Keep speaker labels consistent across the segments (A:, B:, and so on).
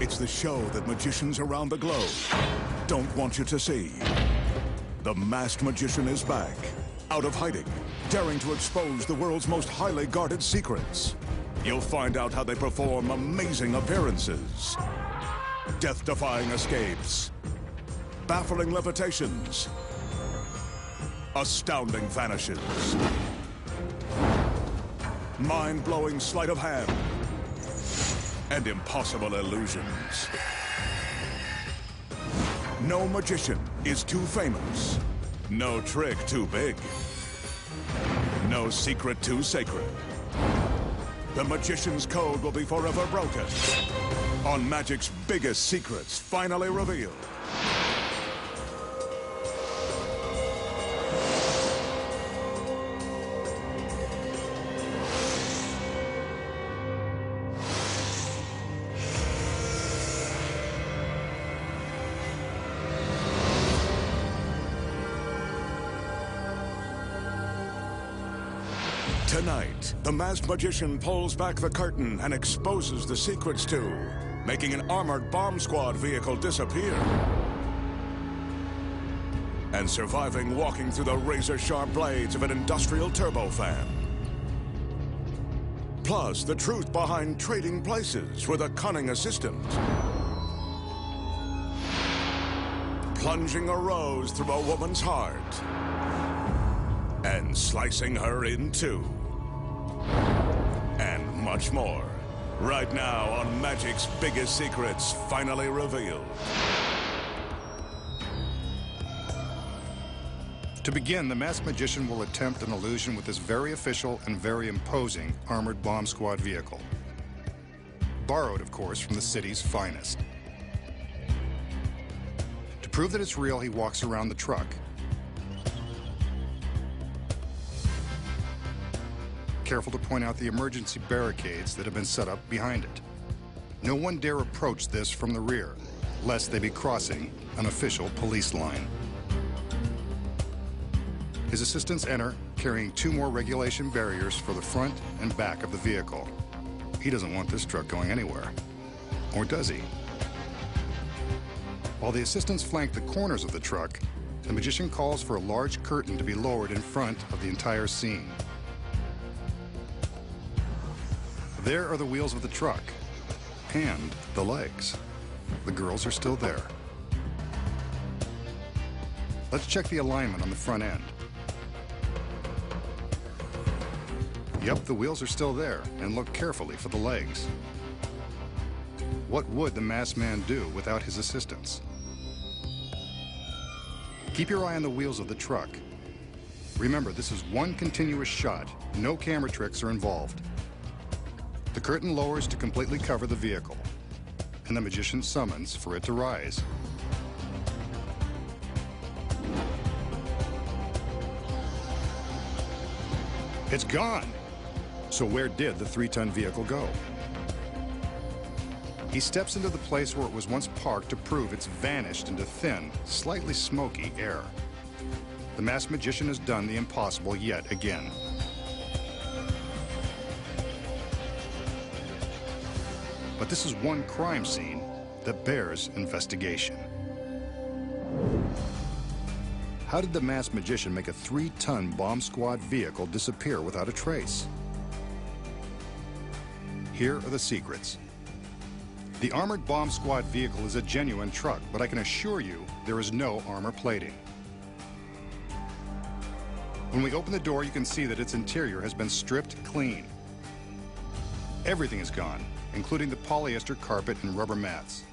A: It's the show that magicians around the globe don't want you to see. The Masked Magician is back, out of hiding, daring to expose the world's most highly guarded secrets. You'll find out how they perform amazing appearances, death-defying escapes, baffling levitations, astounding vanishes, mind-blowing sleight of hand, and impossible illusions. No magician is too famous. No trick too big. No secret too sacred. The magician's code will be forever broken. On magic's biggest secrets finally revealed. Tonight, the Masked Magician pulls back the curtain and exposes the secrets to making an armored bomb squad vehicle disappear and surviving walking through the razor-sharp blades of an industrial turbofan. Plus, the truth behind trading places with a cunning assistant. Plunging a rose through a woman's heart and slicing her in two. And much more. Right now on Magic's Biggest Secrets, finally revealed.
B: To begin, the Masked Magician will attempt an illusion with this very official and very imposing armored bomb squad vehicle. Borrowed, of course, from the city's finest. To prove that it's real, he walks around the truck. Careful to point out the emergency barricades that have been set up behind it. No one dare approach this from the rear, lest they be crossing an official police line. His assistants enter, carrying 2 more regulation barriers for the front and back of the vehicle. He doesn't want this truck going anywhere. Or does he? While the assistants flank the corners of the truck, the magician calls for a large curtain to be lowered in front of the entire scene. There are the wheels of the truck, and the legs. The girls are still there. Let's check the alignment on the front end. Yep, the wheels are still there, and look carefully for the legs. What would the masked man do without his assistance? Keep your eye on the wheels of the truck. Remember, this is one continuous shot. No camera tricks are involved. The curtain lowers to completely cover the vehicle, and the magician summons for it to rise. It's gone! So where did the 3-ton vehicle go? He steps into the place where it was once parked to prove it's vanished into thin, slightly smoky air. The Masked Magician has done the impossible yet again. But this is one crime scene that bears investigation. How did the Masked Magician make a 3-ton bomb squad vehicle disappear without a trace? Here are the secrets. The armored bomb squad vehicle is a genuine truck, but I can assure you there is no armor plating. When we open the door, you can see that its interior has been stripped clean. Everything is gone, including the polyester carpet and rubber mats.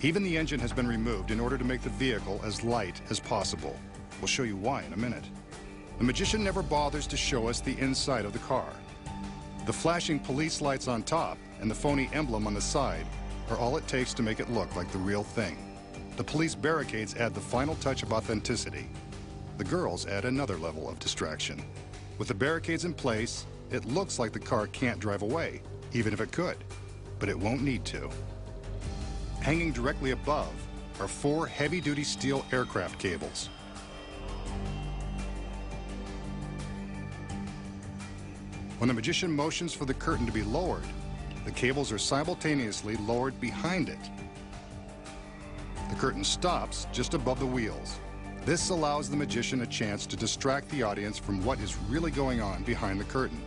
B: Even the engine has been removed in order to make the vehicle as light as possible. We'll show you why in a minute. The magician never bothers to show us the inside of the car. The flashing police lights on top and the phony emblem on the side are all it takes to make it look like the real thing. The police barricades add the final touch of authenticity. The girls add another level of distraction. With the barricades in place, it looks like the car can't drive away, even if it could, but it won't need to. Hanging directly above are 4 heavy-duty steel aircraft cables. When the magician motions for the curtain to be lowered, The cables are simultaneously lowered behind it. The curtain stops just above the wheels. This allows the magician a chance to distract the audience from what is really going on behind the curtain.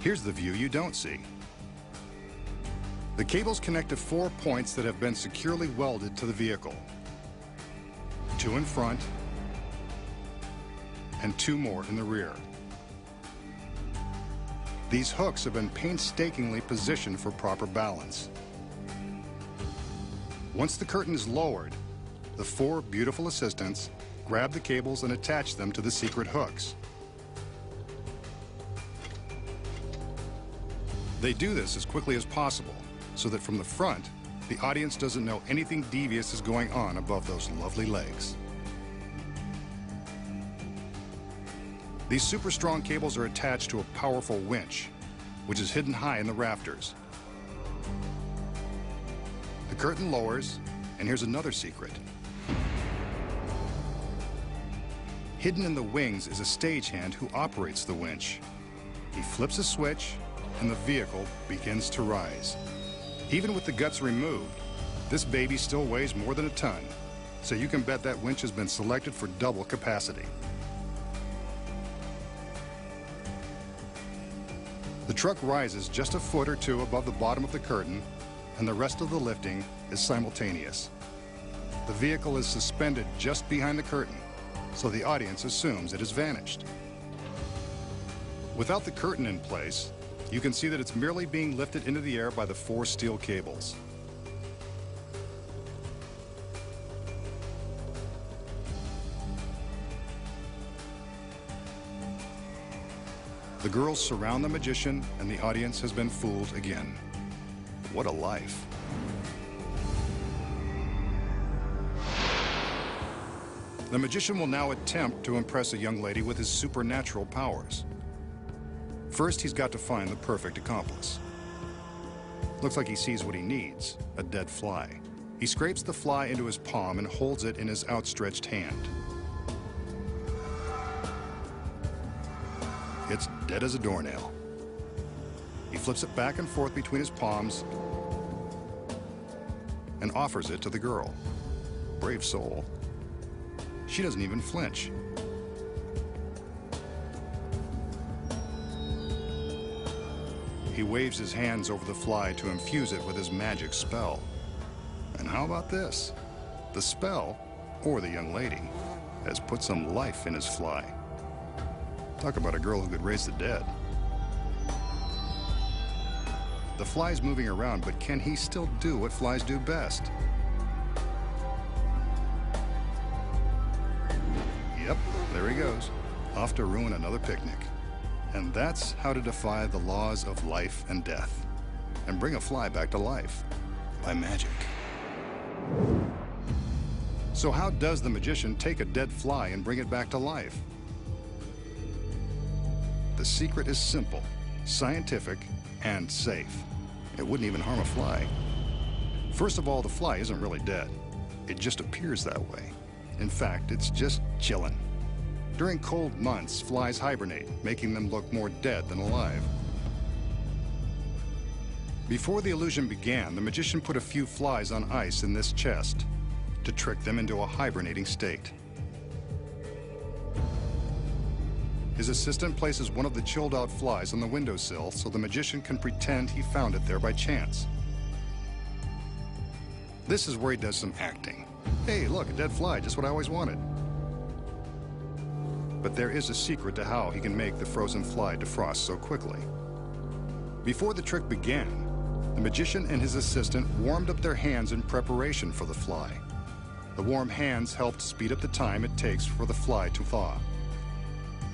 B: Here's the view you don't see. The cables connect to 4 points that have been securely welded to the vehicle. 2 in front, and 2 more in the rear. These hooks have been painstakingly positioned for proper balance. Once the curtain is lowered, the 4 beautiful assistants grab the cables and attach them to the secret hooks. They do this as quickly as possible, so that from the front, the audience doesn't know anything devious is going on above those lovely legs. These super strong cables are attached to a powerful winch, which is hidden high in the rafters. The curtain lowers, and here's another secret. Hidden in the wings is a stagehand who operates the winch. He flips a switch, and the vehicle begins to rise. Even with the guts removed, this baby still weighs more than a ton, so you can bet that winch has been selected for double capacity. The truck rises just a foot or 2 above the bottom of the curtain, and the rest of the lifting is simultaneous. The vehicle is suspended just behind the curtain, so the audience assumes it has vanished. Without the curtain in place, you can see that it's merely being lifted into the air by the 4 steel cables. The girls surround the magician, and the audience has been fooled again. What a life. The magician will now attempt to impress a young lady with his supernatural powers. First, he's got to find the perfect accomplice. Looks like he sees what he needs, a dead fly. He scrapes the fly into his palm and holds it in his outstretched hand. It's dead as a doornail. He flips it back and forth between his palms and offers it to the girl. Brave soul. She doesn't even flinch. He waves his hands over the fly to infuse it with his magic spell. And how about this? The spell, or the young lady, has put some life in his fly. Talk about a girl who could raise the dead. The fly's moving around, but can he still do what flies do best? Yep, there he goes, off to ruin another picnic. And that's how to defy the laws of life and death, and bring a fly back to life, by magic. So how does the magician take a dead fly and bring it back to life? The secret is simple, scientific, and safe. It wouldn't even harm a fly. First of all, the fly isn't really dead. It just appears that way. In fact, it's just chilling. During cold months, flies hibernate, making them look more dead than alive. Before the illusion began, the magician put a few flies on ice in this chest to trick them into a hibernating state. His assistant places one of the chilled-out flies on the windowsill so the magician can pretend he found it there by chance. This is where he does some acting. Hey, look, a dead fly, just what I always wanted. But there is a secret to how he can make the frozen fly defrost so quickly. Before the trick began, the magician and his assistant warmed up their hands in preparation for the fly. The warm hands helped speed up the time it takes for the fly to thaw.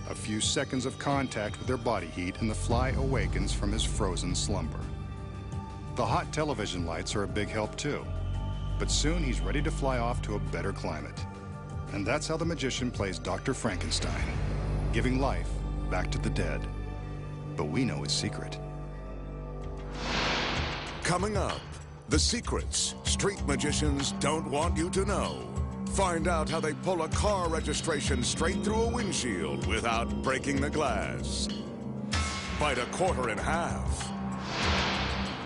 B: A few seconds of contact with their body heat and the fly awakens from his frozen slumber. The hot television lights are a big help too, but soon he's ready to fly off to a better climate. And that's how the magician plays Dr. Frankenstein, giving life back to the dead. But we know his secret.
A: Coming up, the secrets street magicians don't want you to know. Find out how they pull a car registration straight through a windshield without breaking the glass. Bite a quarter in half.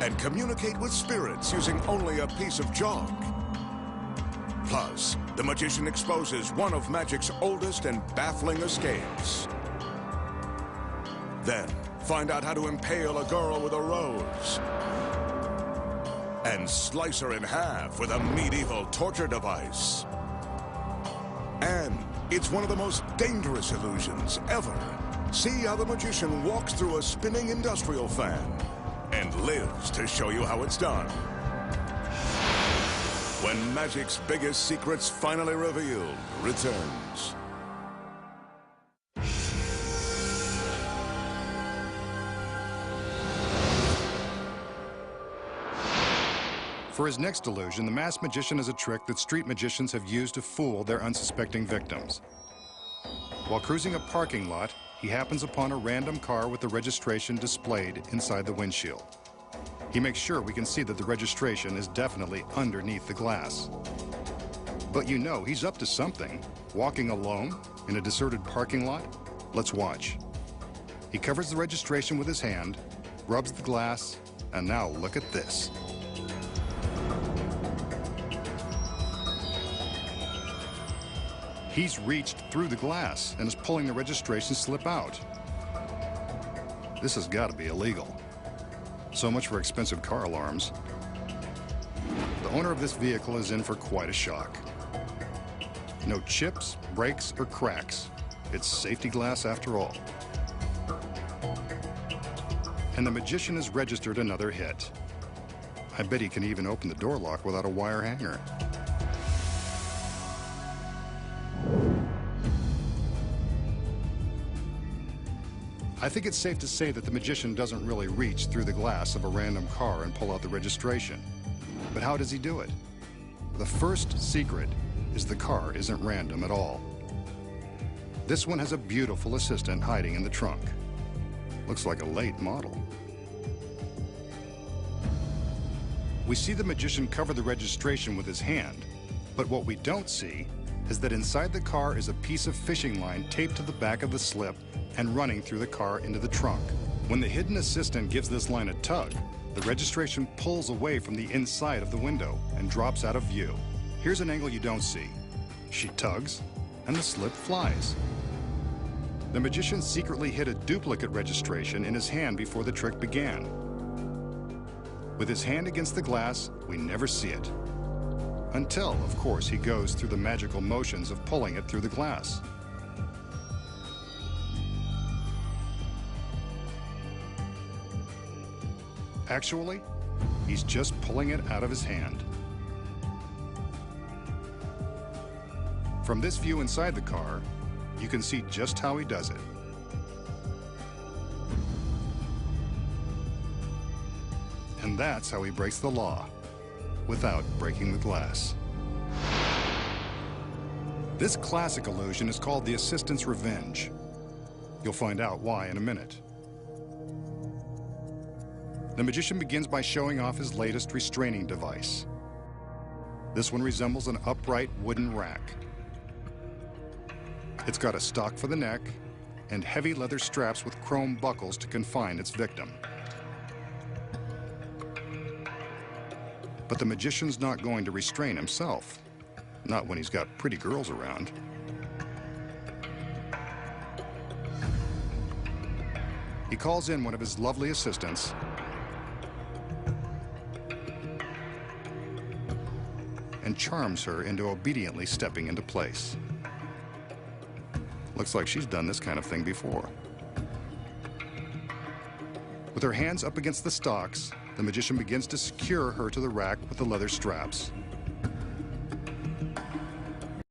A: and communicate with spirits using only a piece of chalk. Plus, the magician exposes one of magic's oldest and baffling escapes. Then, find out how to impale a girl with a rose and slice her in half with a medieval torture device. And it's one of the most dangerous illusions ever. See how the magician walks through a spinning industrial fan and lives to show you how it's done. When magic's biggest secrets finally revealed returns.
B: For his next illusion, the masked magician has a trick that street magicians have used to fool their unsuspecting victims. While cruising a parking lot, he happens upon a random car with the registration displayed inside the windshield. He makes sure we can see that the registration is definitely underneath the glass. But you know he's up to something. Walking alone in a deserted parking lot? Let's watch. He covers the registration with his hand, rubs the glass, and now look at this. He's reached through the glass and is pulling the registration slip out. This has got to be illegal. So much for expensive car alarms. The owner of this vehicle is in for quite a shock. No chips, breaks, or cracks. It's safety glass after all. And the magician has registered another hit. I bet he can even open the door lock without a wire hanger. I think it's safe to say that the magician doesn't really reach through the glass of a random car and pull out the registration. But how does he do it? The first secret is the car isn't random at all. This one has a beautiful assistant hiding in the trunk. Looks like a late model. We see the magician cover the registration with his hand, but what we don't see is that inside the car is a piece of fishing line taped to the back of the slip and running through the car into the trunk. When the hidden assistant gives this line a tug, the registration pulls away from the inside of the window and drops out of view. Here's an angle you don't see. She tugs, and the slip flies. The magician secretly hid a duplicate registration in his hand before the trick began. With his hand against the glass, we never see it. Until, of course, he goes through the magical motions of pulling it through the glass. Actually, he's just pulling it out of his hand. From this view inside the car, you can see just how he does it. And that's how he breaks the law, without breaking the glass. This classic illusion is called the assistant's revenge. You'll find out why in a minute. The magician begins by showing off his latest restraining device. This one resembles an upright wooden rack. It's got a stock for the neck and heavy leather straps with chrome buckles to confine its victim. But the magician's not going to restrain himself, not when he's got pretty girls around. He calls in one of his lovely assistants and charms her into obediently stepping into place. Looks like she's done this kind of thing before. With her hands up against the stocks, the magician begins to secure her to the rack with the leather straps.